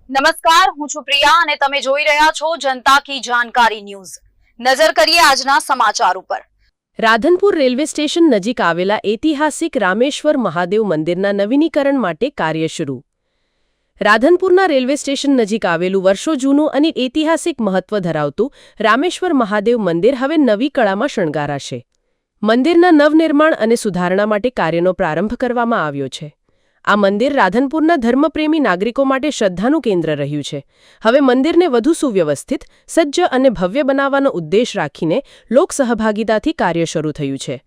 નમસ્કાર, હું છું પ્રિયા અને તમે જોઈ રહ્યા છો જનતા કી જાણકારી ન્યૂઝ। નજર કરીએ આજના સમાચાર ઉપર। રાધનપુર રેલવે સ્ટેશન નજીક આવેલા ઐતિહાસિક રામેશ્વર મહાદેવ મંદિરના નવીનીકરણ માટે કાર્ય શરૂ। રાધનપુરના રેલવે સ્ટેશન નજીક આવેલું વર્ષો જૂનું અને ઐતિહાસિક મહત્વ ધરાવતું રામેશ્વર મહાદેવ મંદિર હવે નવી કળામાં શણગારાશે। મંદિરના નવનિર્માણ અને સુધારણા માટે કાર્યનો પ્રારંભ કરવામાં આવ્યો છે। આ મંદિર રાધનપુરના ધર્મપ્રેમી નાગરિકો માટે શ્રદ્ધાનું કેન્દ્ર રહ્યું છે। હવે મંદિરને વધુ સુવ્યવસ્થિત, સજ્જ અને ભવ્ય બનાવવાનો ઉદ્દેશ રાખીને લોકસહભાગિતાથી કાર્ય શરૂ થયું છે।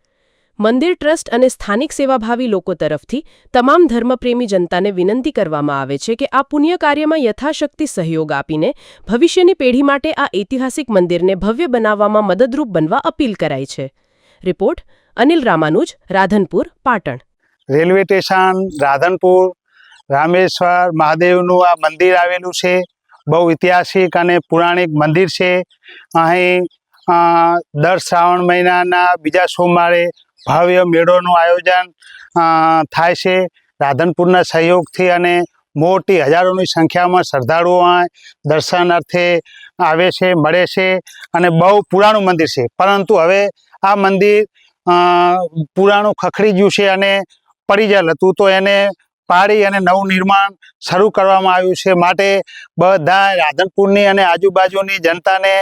મંદિર ટ્રસ્ટ અને સ્થાનિક સેવાભાવી લોકો તરફથી તમામ ધર્મપ્રેમી જનતાને વિનંતી કરવામાં આવે છે કે આ પુણ્ય કાર્યમાં યથાશક્તિ સહયોગ આપીને ભવિષ્યની પેઢી માટે આ ઐતિહાસિક મંદિરને ભવ્ય બનાવવામાં મદદરૂપ બનવા અપીલ કરાઈ છે। Report Anil Ramanuj, Radhanpur, Patan. Railway station Radhanpur Rameshwar મહાદેવનું આ મંદિર આવેલું છે। બહુ ઐતિહાસિક અને પૌરાણિક મંદિર છે। અહીં દર શ્રાવણ મહિનાના બીજા સોમવારે ભવ્ય મેળોનું આયોજન થાય છે। રાધનપુરના સહયોગથી અને મોટી હજારોની સંખ્યામાં શ્રદ્ધાળુઓ દર્શનાર્થે આવે છે, મળે છે અને બહુ પુરાણું મંદિર છે। પરંતુ હવે આ મંદિર પુરાણું ખખડી ગયું છે અને પડી ગયેલ હતું, તો એને પાડી અને નવું નિર્માણ શરૂ કરવામાં આવ્યું છે। માટે બધા રાધનપુરની અને આજુબાજુની જનતાને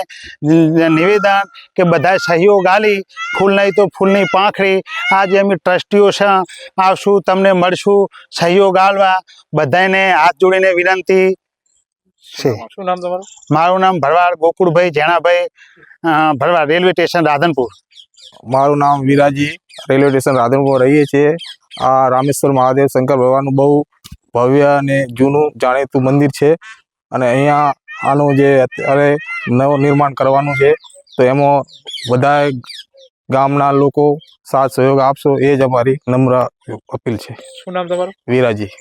નિવેદન કે બધા સહયોગ આલી, ફૂલ નહીં તો ફૂલની પાંખડી, આજે અમે ટ્રસ્ટીઓ છે આવશું, તમને મળશું, સહયોગ આલવા બધાને હાથ જોડીને વિનંતી છે। શું નામ તમારું? મારું નામ ભરવાડ ગોકુળભાઈ જેણાભાઈ ભરવાડ, રેલવે સ્ટેશન રાધનપુર। મારું નામ વિરાજી, રેલવે સ્ટેશન રાધનપુર રહીએ છીએ। આ રામેશ્વર મહાદેવ શંકર ભગવાનનું બહુ ભવ્ય અને જૂનું જાણીતું મંદિર છે અને અહીંયા આનું જે અત્યારે નવું નિર્માણ કરવાનું છે, તો એમાં બધા ગામના લોકો સાથ સહયોગ આપશો એ જ અમારી નમ્ર અપીલ છે। શું નામ તમારું? વિરાજી।